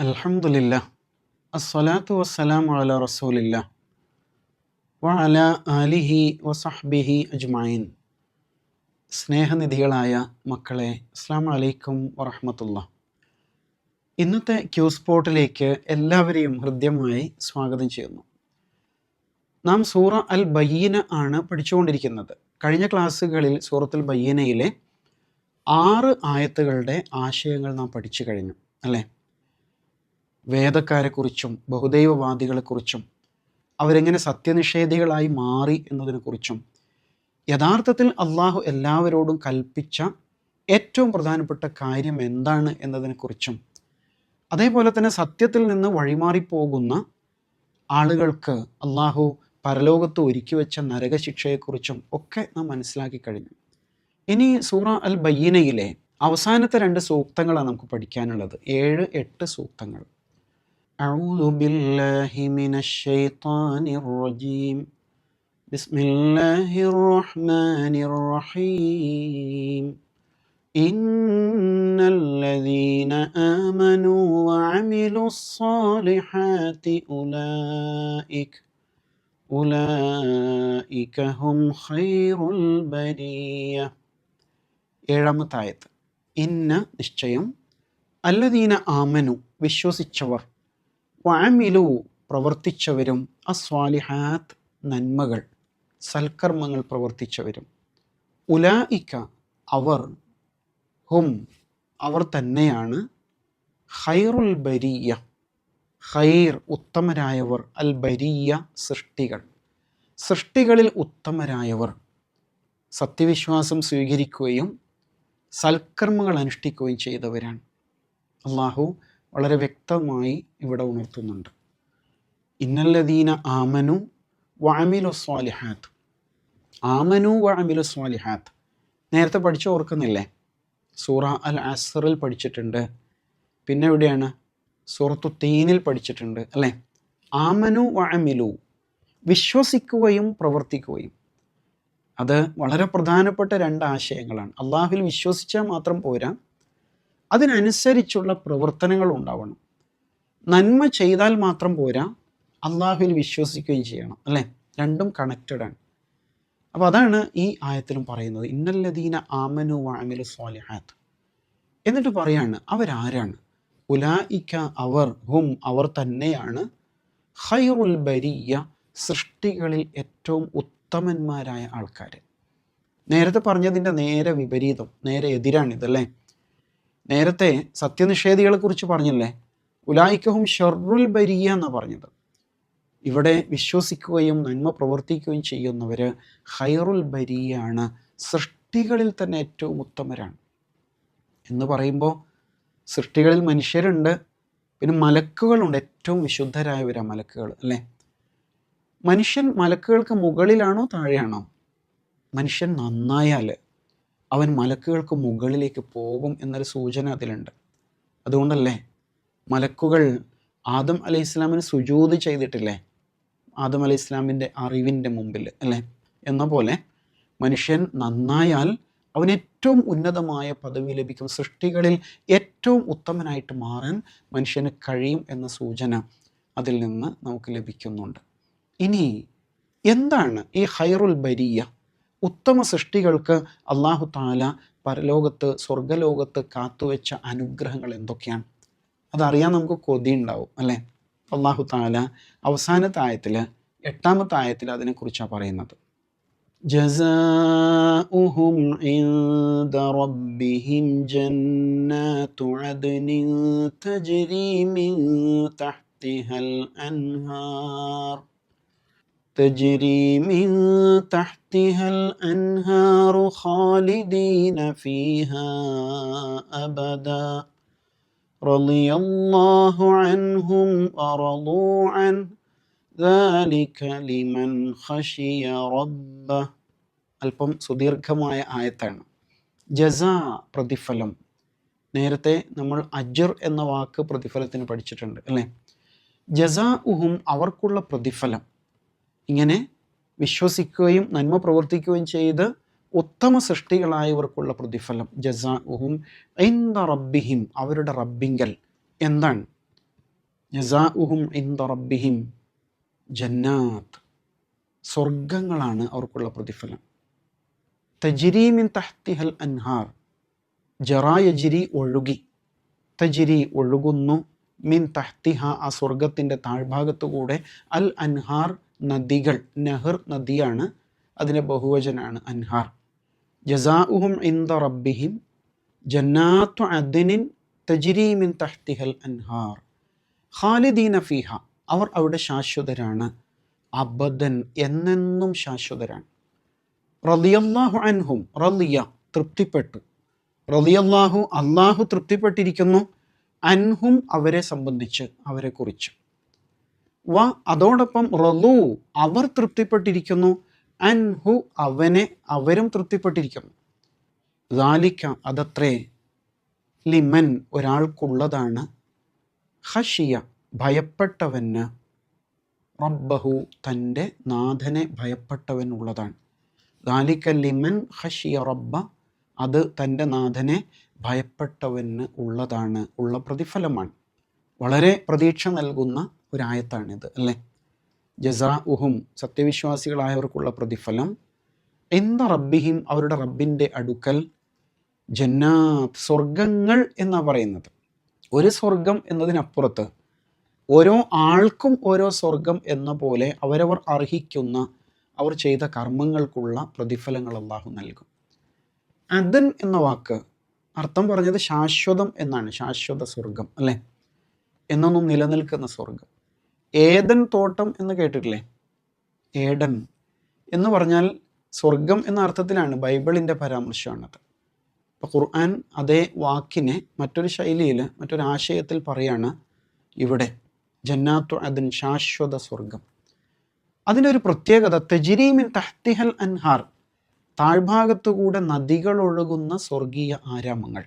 അൽഹംദുലില്ലാഹ് അസ്സലാത്തു വസ്സലാമു അലാ റസൂലില്ലാഹ് വഅലാ ആലിഹി വസഹ്ബിഹി അജ്മഈൻ. സ്നേഹനിധികളായ മക്കളെ, അസ്സലാമു അലൈക്കും വറഹ്മത്തുള്ളാഹ്. ഇന്നത്തെ ക്യൂ സ്പോട്ടിലേക്ക് എല്ലാവരെയും ഹൃദ്യമായി സ്വാഗതം ചെയ്യുന്നു. നാം സൂറ അൽ ബയ്യിന ആണ് പഠിച്ചുകൊണ്ടിരിക്കുന്നത്. കഴിഞ്ഞ ക്ലാസ്സുകളിൽ സൂറത്തുൽ ബയ്യിനയിലെ 6 ആയത്തുകളുടെ ആശയങ്ങൾ നാം പഠിച്ചു കഴിഞ്ഞു അല്ലേ? വേദക്കാരെക്കുറിച്ചും ബഹുദൈവവാദികളെക്കുറിച്ചും അവരെങ്ങനെ സത്യനിഷേധികളായി മാറി എന്നതിനെക്കുറിച്ചും യഥാർത്ഥത്തിൽ അള്ളാഹു എല്ലാവരോടും കൽപ്പിച്ച ഏറ്റവും പ്രധാനപ്പെട്ട കാര്യം എന്താണ് എന്നതിനെക്കുറിച്ചും അതേപോലെ തന്നെ സത്യത്തിൽ നിന്ന് വഴിമാറിപ്പോകുന്ന ആളുകൾക്ക് അള്ളാഹു പരലോകത്ത് ഒരുക്കി വെച്ച നരകശിക്ഷയെക്കുറിച്ചും ഒക്കെ നാം മനസ്സിലാക്കി കഴിഞ്ഞു. ഇനി സൂറ അൽ ബയ്യിനയിലെ അവസാനത്തെ 2 സൂക്തങ്ങളാണ് നമുക്ക് പഠിക്കാനുള്ളത്. 7-8 സൂക്തങ്ങൾ. أعوذ بالله من الشيطان الرجيم بسم الله الرحمن الرحيم إن الذين آمنوا وعملوا الصالحات أولئك هم خير البرية. 7-ാമത്തെ ആയത്ത്. ഇന്ന നിശ്ചയം, അല്ലദീന ആമനു വിശ്വസിച്ചവർ, വഅമിലു പ്രവർത്തിച്ചവരും, അസ്വാലിഹാത്ത് നന്മകൾ സൽക്കർമ്മങ്ങൾ പ്രവർത്തിച്ചവരും, ഉലായിക അവർ, ഹും അവർ തന്നെയാണ്, ഖൈറുൽ ബരിയ ഖൈർ ഉത്തമരായവർ, അൽ ബരിയ സൃഷ്ടികളിൽ ഉത്തമരായവർ, സത്യവിശ്വാസം സ്വീകരിക്കുകയും സൽക്കർമ്മങ്ങൾ അനുഷ്ഠിക്കുകയും ചെയ്തവരാണ്. അള്ളാഹു വളരെ വ്യക്തമായി ഇവിടെ ഉണർത്തുന്നുണ്ട്. ഇന്നല്ലദീന ആമനു വഅമിലു സ്വാലിഹാത്ത്. ആമനു വഅമിലു സ്വാലിഹാത്ത് നേരത്തെ പഠിച്ചു ഓർക്കുന്നില്ലേ? സൂറ അൽ അസ്റിൽ പഠിച്ചിട്ടുണ്ട്. പിന്നെ എവിടെയാണ്? സൂറത്തു തീനിൽ പഠിച്ചിട്ടുണ്ട് അല്ലേ? ആമനു വഅമിലു വിശ്വസിക്കുകയും പ്രവർത്തിക്കുകയും. അത് വളരെ പ്രധാനപ്പെട്ട 2 ആശയങ്ങളാണ്. അള്ളാഹുവിൽ വിശ്വസിച്ചാൽ മാത്രം പോരാ, അതിനനുസരിച്ചുള്ള പ്രവർത്തനങ്ങൾ ഉണ്ടാവണം. നന്മ ചെയ്താൽ മാത്രം പോരാ, അള്ളാഹുവിൽ വിശ്വസിക്കുകയും ചെയ്യണം അല്ലേ? രണ്ടും കണക്റ്റഡാണ്. അപ്പോൾ അതാണ് ഈ ആയത്തിലും പറയുന്നത്, ഇന്നല്ലദീന ആമനു വഅമിലു സ്വാലിഹാത്ത്. എന്നിട്ട് പറയാണ് അവരാരാണ്? ഉലായിക അവർ, ഹും അവർ തന്നെയാണ്, ഖൈറുൽ ബരിയ സൃഷ്ടികളിൽ ഏറ്റവും ഉത്തമന്മാരായ ആൾക്കാർ. നേരത്തെ പറഞ്ഞതിൻ്റെ നേരെ വിപരീതം, നേരെ എതിരാണിതല്ലേ? നേരത്തെ സത്യനിഷേധികളെ കുറിച്ച് പറഞ്ഞില്ലേ? ഉലായിക്കഹും ഷർറുൽ ബരിയ എന്നാണ് പറഞ്ഞത്. ഇവിടെ വിശ്വസിക്കുകയും നന്മ പ്രവർത്തിക്കുകയും ചെയ്യുന്നവർ ഖൈറുൽ ബരിയാണ്, സൃഷ്ടികളിൽ തന്നെ ഏറ്റവും ഉത്തമരാണ്. എന്ന് പറയുമ്പോൾ സൃഷ്ടികളിൽ മനുഷ്യരുണ്ട്, പിന്നെ മലക്കുകളുണ്ട്. ഏറ്റവും വിശുദ്ധരായവരാണ് മലക്കുകൾ അല്ലേ? മനുഷ്യൻ മലക്കുകൾക്ക് മുകളിലാണോ താഴെയാണോ? മനുഷ്യൻ നന്നായാൽ അവൻ മലക്കുകൾക്ക് മുകളിലേക്ക് പോകും എന്നൊരു സൂചന അതിലുണ്ട്. അതുകൊണ്ടല്ലേ മലക്കുകൾ ആദം അലൈഹി ഇസ്ലാമിന് സുജൂദ് ചെയ്തിട്ടില്ലേ? ആദം അലൈഹി ഇസ്ലാമിൻ്റെ അറിവിൻ്റെ മുമ്പിൽ അല്ലേ? എന്ന പോലെ മനുഷ്യൻ നന്നായാൽ അവന് ഏറ്റവും ഉന്നതമായ പദവി ലഭിക്കും. സൃഷ്ടികളിൽ ഏറ്റവും ഉത്തമനായിട്ട് മാറാൻ മനുഷ്യന് കഴിയും എന്ന സൂചന അതിൽ നിന്ന് നമുക്ക് ലഭിക്കുന്നുണ്ട്. ഇനി എന്താണ് ഈ ഖൈറുൽ ബരിയ? ഉത്തമ സൃഷ്ടികൾക്ക് അല്ലാഹു തആല പരലോകത്ത് സ്വർഗലോകത്ത് കാത്തുവെച്ച അനുഗ്രഹങ്ങൾ എന്തൊക്കെയാണ്? അതറിയാൻ നമുക്ക് കൊതിയുണ്ടാവും അല്ലേ? അല്ലാഹു തആല അവസാനത്തെ ആയത്തിൽ 8-ാമത്തെ ആയത്തിൽ അതിനെക്കുറിച്ചാണ് പറയുന്നത്. ജസാഉഹും ഇൻദ റബ്ബിഹിം ജന്നാതു അദ്നിൻ തജ്രി മിൻ തഹ്തിഹൽ അൻഹാർ تجري من تحتها الأنهار خالدين فيها أبدا رضي الله عنهم ورضوا عنه ذلك لمن خشي ربه. അല്പം സുദീർഘമായ ആയത്താണ്. ജസാ പ്രതിഫലം. നേരത്തെ നമ്മൾ അജ്ർ എന്ന വാക്ക് പ്രതിഫലത്തിന് പഠിച്ചിട്ടുണ്ട് അല്ലേ? ജസാഉഹും അവർക്കുള്ള പ്രതിഫലം. ഇങ്ങനെ വിശ്വസിക്കുകയും നന്മ പ്രവർത്തിക്കുകയും ചെയ്ത് ഉത്തമ സൃഷ്ടികളായവർക്കുള്ള പ്രതിഫലം. ജസാഉഹും ഇൻദ റബ്ബിഹിം അവരുടെ റബ്ബിങ്കൽ. എന്താണ്? ജസാഉഹും ഇൻദ റബ്ബിഹിം ജന്നാത്ത്, സ്വർഗങ്ങളാണ് അവർക്കുള്ള പ്രതിഫലം. തജ്രി മിൻ തഹ്തിഹൽ അൻഹാർ, ജറാ യജ്രി ഒഴുകി, തജ്രി ഒഴുകുന്നു, മിൻ തഹ്തിഹ ആ സ്വർഗത്തിൻ്റെ താഴ്ഭാഗത്തുകൂടെ, അൽ അൻഹാർ നദികൾ, നെഹർ നദിയാണ്, അതിൻ്റെ ബഹുവചനാണ് അൻഹാർ. ജസാഉഹും ഇൻദ റബ്ബിഹിം ജന്നാത്തു അദ്നിൻ തജ്രി മിൻ തഹ്തിഹൽ അൻഹാർ ഖാലിദീന ഫീഹ, അവർ അവിടെ ശാശ്വതരാണ്, അബദൻ എന്നെന്നും ശാശ്വതരാണ്. റളിയല്ലാഹു അൻഹും, റളിയ തൃപ്തിപ്പെട്ടു, റളിയല്ലാഹു അല്ലാഹു തൃപ്തിപ്പെട്ടിരിക്കുന്നു, അൻഹും അവരെ സംബന്ധിച്ച്, അവരെ കുറിച്ച്, വ അതോടൊപ്പം റളു അവർ തൃപ്തിപ്പെട്ടിരിക്കുന്നു, അൻഹു അവനെ അവരും തൃപ്തിപ്പെട്ടിരിക്കുന്നു. ദാലിക അതത്രേ, ലിമൻ ഒരാൾക്കുള്ളതാണ്, ഖശിയ ഭയപ്പെട്ടവന്, റബ്ബഹു തൻ്റെ നാഥനെ ഭയപ്പെട്ടവനുള്ളതാണ്. ദാലിക ലിമൻ ഖശിയ റബ്ബ, അത് തൻ്റെ നാഥനെ ഭയപ്പെട്ടവന് ഉള്ളതാണ്, ഉള്ള പ്രതിഫലമാണ്. വളരെ പ്രതീക്ഷ നൽകുന്ന ഒരായത്താണിത് അല്ലേ. ജസാഉഹും സത്യവിശ്വാസികളായവർക്കുള്ള പ്രതിഫലം, ഇൻദ റബ്ബിഹിം അവരുടെ റബ്ബിൻ്റെ അടുക്കൽ, ജന്നാത്ത് സ്വർഗങ്ങൾ എന്നാണ് പറയുന്നത്. ഒരു സ്വർഗം എന്നതിനപ്പുറത്ത് ഓരോ ആൾക്കും ഓരോ സ്വർഗം എന്ന പോലെ അവരവർ അർഹിക്കുന്ന അവർ ചെയ്ത കർമ്മങ്ങൾക്കുള്ള പ്രതിഫലങ്ങൾ അല്ലാഹു നൽകും. അദൻ എന്ന വാക്ക് അർത്ഥം പറഞ്ഞത് ശാശ്വതം എന്നാണ്, ശാശ്വത സ്വർഗം അല്ലേ, എന്നൊന്നും നിലനിൽക്കുന്ന സ്വർഗം. ഏദൻ തോട്ടം എന്ന് കേട്ടിട്ടില്ലേ? ഏഡൻ എന്ന് പറഞ്ഞാൽ സ്വർഗം എന്ന അർത്ഥത്തിലാണ് ബൈബിളിൻ്റെ പരാമർശമാണത്. അപ്പോൾ ഖുർആൻ അതേ വാക്കിനെ മറ്റൊരു ശൈലിയിൽ, മറ്റൊരു ആശയത്തിൽ പറയാണ് ഇവിടെ, ജന്നാത്തു അദൻ ശാശ്വത സ്വർഗം. അതിൻ്റെ ഒരു പ്രത്യേകത, തജ്രി മിൻ തഹ്തിഹൽ അൻഹാർ താഴ്ഭാഗത്തുകൂടെ നദികൾ ഒഴുകുന്ന സ്വർഗീയ ആരാമങ്ങൾ.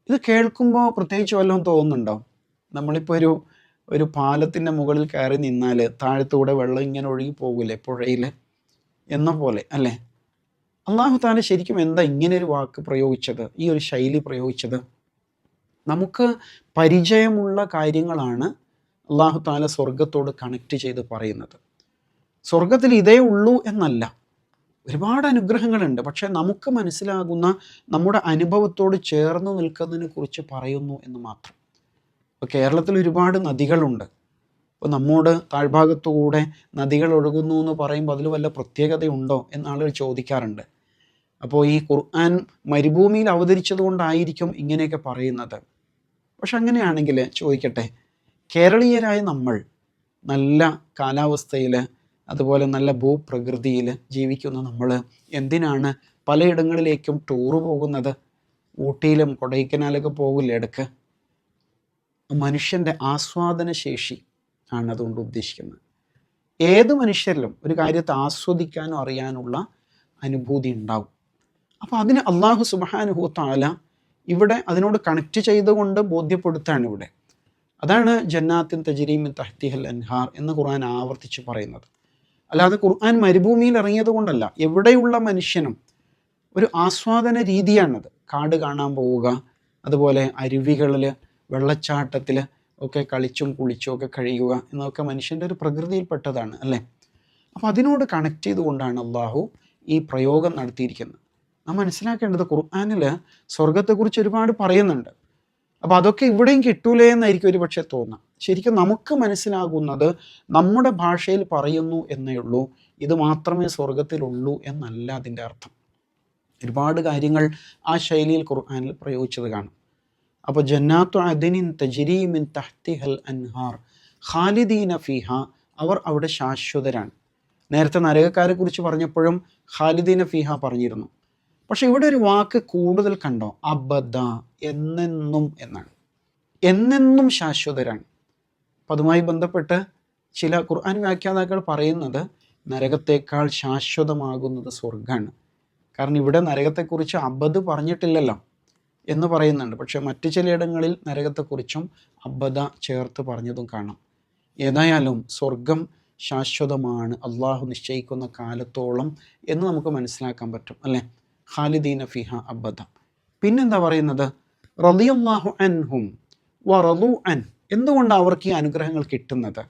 ഇത് കേൾക്കുമ്പോൾ പ്രത്യേകിച്ച് വല്ലതും തോന്നുന്നുണ്ടോ? നമ്മളിപ്പോൾ ഒരു പാലത്തിൻ്റെ മുകളിൽ കയറി നിന്നാൽ താഴത്തൂടെ വെള്ളം ഇങ്ങനെ ഒഴുകി പോകില്ലേ പുഴയിൽ എന്ന പോലെ അല്ലേ. അല്ലാഹു തആല ശരിക്കും എന്താ ഇങ്ങനെ ഒരു വാക്ക് പ്രയോഗിച്ചത്, ഈ ഒരു ശൈലി പ്രയോഗിച്ചത്? നമുക്ക് പരിചയമുള്ള കാര്യങ്ങളാണ് അല്ലാഹു തആല സ്വർഗത്തോട് കണക്ട് ചെയ്ത് പറയുന്നത്. സ്വർഗത്തിൽ ഇതേ ഉള്ളൂ എന്നല്ല, ഒരുപാട് അനുഗ്രഹങ്ങളുണ്ട്. പക്ഷേ നമുക്ക് മനസ്സിലാകുന്ന, നമ്മുടെ അനുഭവത്തോട് ചേർന്ന് നിൽക്കുന്നതിനെ കുറിച്ച് പറയുന്നു എന്ന് മാത്രം. ഇപ്പോൾ കേരളത്തിൽ ഒരുപാട് നദികളുണ്ട്. ഇപ്പോൾ നമ്മോട് താഴ്ഭാഗത്തുകൂടെ നദികൾ ഒഴുകുന്നു എന്ന് പറയുമ്പോൾ അതിൽ വല്ല പ്രത്യേകതയുണ്ടോ എന്ന് ആളുകൾ ചോദിക്കാറുണ്ട്. അപ്പോൾ ഈ ഖുർആൻ മരുഭൂമിയിൽ അവതരിച്ചത് കൊണ്ടായിരിക്കും ഇങ്ങനെയൊക്കെ പറയുന്നത്. പക്ഷെ അങ്ങനെയാണെങ്കിൽ ചോദിക്കട്ടെ, കേരളീയരായ നമ്മൾ നല്ല കാലാവസ്ഥയിൽ, അതുപോലെ നല്ല ഭൂപ്രകൃതിയിൽ ജീവിക്കുന്ന നമ്മൾ എന്തിനാണ് പലയിടങ്ങളിലേക്കും ടൂറ് പോകുന്നത്? ഊട്ടിയിലും കൊടൈക്കനാലൊക്കെ പോകില്ല ഇടയ്ക്ക്. മനുഷ്യൻ്റെ ആസ്വാദന ശേഷി ആണ് അതുകൊണ്ട് ഉദ്ദേശിക്കുന്നത്. ഏത് മനുഷ്യരിലും ഒരു കാര്യത്തെ ആസ്വദിക്കാനും അറിയാനുള്ള അനുഭൂതി ഉണ്ടാവും. അപ്പോൾ അതിന് അല്ലാഹു സുബ്ഹാനഹു തആല ഇവിടെ അതിനോട് കണക്ട് ചെയ്തുകൊണ്ട് ബോധ്യപ്പെടുത്താണ് ഇവിടെ. അതാണ് ജന്നാത്തിൻ തജ്രി മിൻ തഹ്തിഹൽ അൻഹാർ എന്ന് ഖുർആൻ ആവർത്തിച്ച് പറയുന്നത്. അല്ലാതെ ഖുർആൻ മരുഭൂമിയിൽ ഇറങ്ങിയത് കൊണ്ടല്ല. എവിടെയുള്ള മനുഷ്യനും ഒരു ആസ്വാദന രീതിയാണത്. കാട് കാണാൻ പോവുക, അതുപോലെ അരുവികളിൽ, വെള്ളച്ചാട്ടത്തിൽ ഒക്കെ കളിച്ചും കുളിച്ചും ഒക്കെ കഴിയുക എന്നൊക്കെ മനുഷ്യൻ്റെ ഒരു പ്രകൃതിയിൽപ്പെട്ടതാണ് അല്ലേ. അപ്പോൾ അതിനോട് കണക്ട് ചെയ്തുകൊണ്ടാണ് അല്ലാഹു ഈ പ്രയോഗം നടത്തിയിരിക്കുന്നത്. നാം മനസ്സിലാക്കേണ്ടത്, ഖുർആനിൽ സ്വർഗത്തെക്കുറിച്ച് ഒരുപാട് പറയുന്നുണ്ട്. അപ്പോൾ അതൊക്കെ ഇവിടെയും കിട്ടൂലേ എന്നായിരിക്കും ഒരു പക്ഷേ തോന്നാം. ശരിക്കും നമുക്ക് മനസ്സിലാകുന്നത് നമ്മുടെ ഭാഷയിൽ പറയുന്നു എന്നേ ഉള്ളൂ. ഇത് മാത്രമേ സ്വർഗത്തിലുള്ളൂ എന്നല്ല അതിൻ്റെ അർത്ഥം. ഒരുപാട് കാര്യങ്ങൾ ആ ശൈലിയിൽ ഖുർആനിൽ പ്രയോഗിച്ചത് കാണും. അപ്പോൾ ജന്നാത്തു അദ്നിൻ തജ്രി മിൻ തഹ്തിഹൽ അൻഹാർ ഖാലിദീന ഫീഹ, അവർ അവിടെ ശാശ്വതരാണ്. നേരത്തെ നരകക്കാരെ കുറിച്ച് പറഞ്ഞപ്പോഴും ഖാലിദീന ഫീഹ പറഞ്ഞിരുന്നു. പക്ഷെ ഇവിടെ ഒരു വാക്ക് കൂടുതൽ കണ്ടോ? അബദ, എന്നെന്നും എന്നാണ്. എന്നെന്നും ശാശ്വതരാണ്. അപ്പം അതുമായി ബന്ധപ്പെട്ട് ചില ഖുർആൻ വ്യാഖ്യാതാക്കൾ പറയുന്നത് നരകത്തേക്കാൾ ശാശ്വതമാകുന്നത് സ്വർഗ്ഗമാണ്. കാരണം ഇവിടെ നരകത്തെക്കുറിച്ച് അബദ് പറഞ്ഞിട്ടില്ലല്ലോ എന്ന് പറയുന്നുണ്ട്. പക്ഷെ മറ്റു ചിലയിടങ്ങളിൽ നരകത്തെക്കുറിച്ചും അബദ ചേർത്ത് പറഞ്ഞതും കാണാം. ഏതായാലും സ്വർഗം ശാശ്വതമാണ്, അള്ളാഹു നിശ്ചയിക്കുന്ന കാലത്തോളം എന്ന് നമുക്ക് മനസ്സിലാക്കാൻ പറ്റും അല്ലേ. ഖാലിദീന ഫിഹ അബദ. പിന്നെന്താ പറയുന്നത്? റളിയല്ലാഹു അൻഹും വറളു അൻ, എന്തുകൊണ്ടാണ് അവർക്ക് ഈ അനുഗ്രഹങ്ങൾ കിട്ടുന്നത്?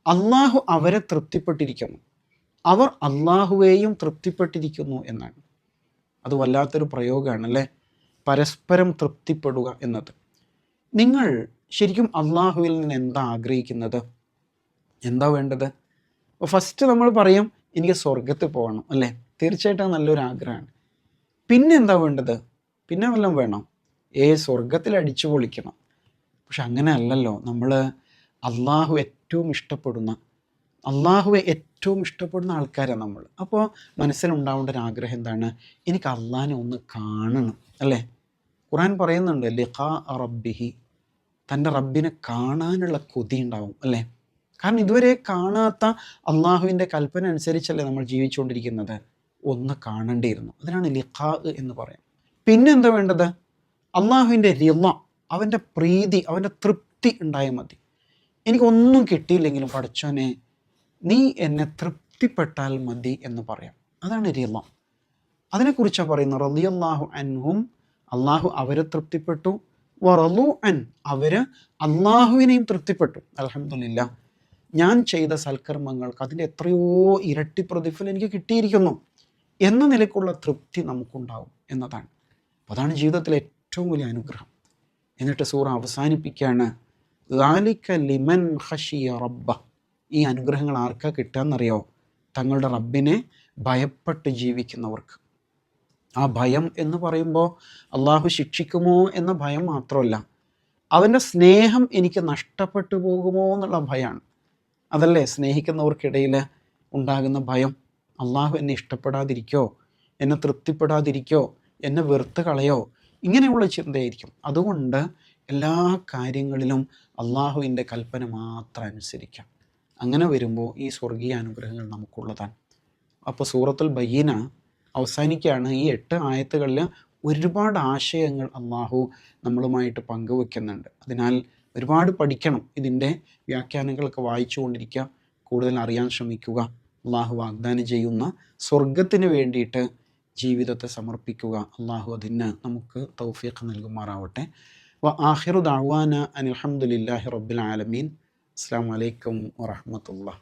അള്ളാഹു അവരെ തൃപ്തിപ്പെട്ടിരിക്കുന്നു, അവർ അള്ളാഹുവേയും തൃപ്തിപ്പെട്ടിരിക്കുന്നു എന്നാണ്. അത് വല്ലാത്തൊരു പ്രയോഗമാണ് അല്ലേ, പരസ്പരം തൃപ്തിപ്പെടുക എന്നത്. നിങ്ങൾ ശരിക്കും അള്ളാഹുവിൽ നിന്ന് എന്താ ആഗ്രഹിക്കുന്നത്? എന്താ വേണ്ടത്? അപ്പോൾ ഫസ്റ്റ് നമ്മൾ പറയും എനിക്ക് സ്വർഗത്തിൽ പോകണം അല്ലേ, തീർച്ചയായിട്ടും നല്ലൊരു ആഗ്രഹമാണ്. പിന്നെ എന്താ വേണ്ടത്? പിന്നെ വല്ലതും വേണം? സ്വർഗത്തിൽ അടിച്ചു പൊളിക്കണം. പക്ഷെ അങ്ങനെ അല്ലല്ലോ. നമ്മൾ അള്ളാഹുവെ ഏറ്റവും ഇഷ്ടപ്പെടുന്ന ആൾക്കാരാണ് നമ്മൾ. അപ്പോൾ മനസ്സിലുണ്ടാവേണ്ട ഒരു ആഗ്രഹം എന്താണ്? എനിക്ക് അള്ളാഹിനെ ഒന്ന് കാണണം അല്ലേ. ഖുർആൻ പറയുന്നുണ്ട് ലിഖാ റബ്ബിഹി, തൻ്റെ റബ്ബിനെ കാണാനുള്ള കൊതി ഉണ്ടാവും അല്ലേ. കാരണം ഇതുവരെ കാണാത്ത അള്ളാഹുവിൻ്റെ കൽപ്പന അനുസരിച്ചല്ലേ നമ്മൾ ജീവിച്ചുകൊണ്ടിരിക്കുന്നത്. ഒന്ന് കാണേണ്ടിയിരുന്നു. അതിനാണ് ലിഖാ എന്ന് പറയാം. പിന്നെ എന്താ വേണ്ടത്? അള്ളാഹുവിൻ്റെ റിള, അവൻ്റെ പ്രീതി, അവൻ്റെ തൃപ്തി ഉണ്ടായാൽ മതി. എനിക്കൊന്നും കിട്ടിയില്ലെങ്കിലും പടച്ചോനെ നീ എന്നെ തൃപ്തിപ്പെട്ടാൽ മതി എന്ന് പറയാം. അതാണ് റിള. അതിനെക്കുറിച്ചാണ് പറയുന്നത് റളിയല്ലാഹു അൻഹും, അള്ളാഹു അവരെ തൃപ്തിപ്പെട്ടു, വറളു അൻ, അവർ അള്ളാഹുവിനെയും തൃപ്തിപ്പെട്ടു. അൽഹംദുലില്ലാ, ഞാൻ ചെയ്ത സൽക്കർമ്മങ്ങൾക്ക് അതിൻ്റെ എത്രയോ ഇരട്ടി പ്രതിഫലം എനിക്ക് കിട്ടിയിരിക്കുന്നു എന്ന നിലയ്ക്കുള്ള തൃപ്തി നമുക്കുണ്ടാവും എന്നതാണ്. അപ്പോൾ അതാണ് ജീവിതത്തിലെ ഏറ്റവും വലിയ അനുഗ്രഹം. എന്നിട്ട് സൂറ അവസാനിപ്പിക്കുകയാണ് ദാലിക ലിമൻ ഖശിയ റബ്ബ. ഈ അനുഗ്രഹങ്ങൾ ആർക്കാ കിട്ടുകയെന്നറിയോ? തങ്ങളുടെ റബ്ബിനെ ഭയപ്പെട്ട് ജീവിക്കുന്നവർക്ക്. ആ ഭയം എന്ന് പറയുമ്പോൾ അള്ളാഹു ശിക്ഷിക്കുമോ എന്ന ഭയം മാത്രമല്ല, അവൻ്റെ സ്നേഹം എനിക്ക് നഷ്ടപ്പെട്ടു പോകുമോ എന്നുള്ള ഭയമാണ്. അതല്ലേ സ്നേഹിക്കുന്നവർക്കിടയിൽ ഉണ്ടാകുന്ന ഭയം. അള്ളാഹു എന്നെ ഇഷ്ടപ്പെടാതിരിക്കോ, എന്നെ തൃപ്തിപ്പെടാതിരിക്കോ, എന്നെ വെറുത്ത് കളയോ, ഇങ്ങനെയുള്ള ചിന്തയായിരിക്കും. അതുകൊണ്ട് എല്ലാ കാര്യങ്ങളിലും അള്ളാഹുവിൻ്റെ കൽപ്പന മാത്രം അനുസരിക്കാം. അങ്ങനെ വരുമ്പോൾ ഈ സ്വർഗീയ അനുഗ്രഹങ്ങൾ നമുക്കുള്ളതാണ്. അപ്പോൾ സൂറത്തുൽ ബയ്യിന അവസാനിക്കുകയാണ്. ഈ 8 ആയത്തുകളിൽ ഒരുപാട് ആശയങ്ങൾ അള്ളാഹു നമ്മളുമായിട്ട് പങ്കുവെക്കുന്നുണ്ട്. അതിനാൽ ഒരുപാട് പഠിക്കണം. ഇതിൻ്റെ വ്യാഖ്യാനങ്ങളൊക്കെ വായിച്ചു കൊണ്ടിരിക്കുക, കൂടുതൽ അറിയാൻ ശ്രമിക്കുക. അള്ളാഹു വാഗ്ദാനം ചെയ്യുന്ന സ്വർഗത്തിന് വേണ്ടിയിട്ട് ജീവിതത്തെ സമർപ്പിക്കുക. അള്ളാഹു അതിന് നമുക്ക് തൗഫീഖ് നൽകുമാറാവട്ടെ. വ ആഖിറു ദഅ്വാന അനിൽ ഹംദുലില്ലാഹി റബ്ബിൽ ആലമീൻ. അസ്സലാമു അലൈക്കും വറഹ്മത്തുള്ളാഹി.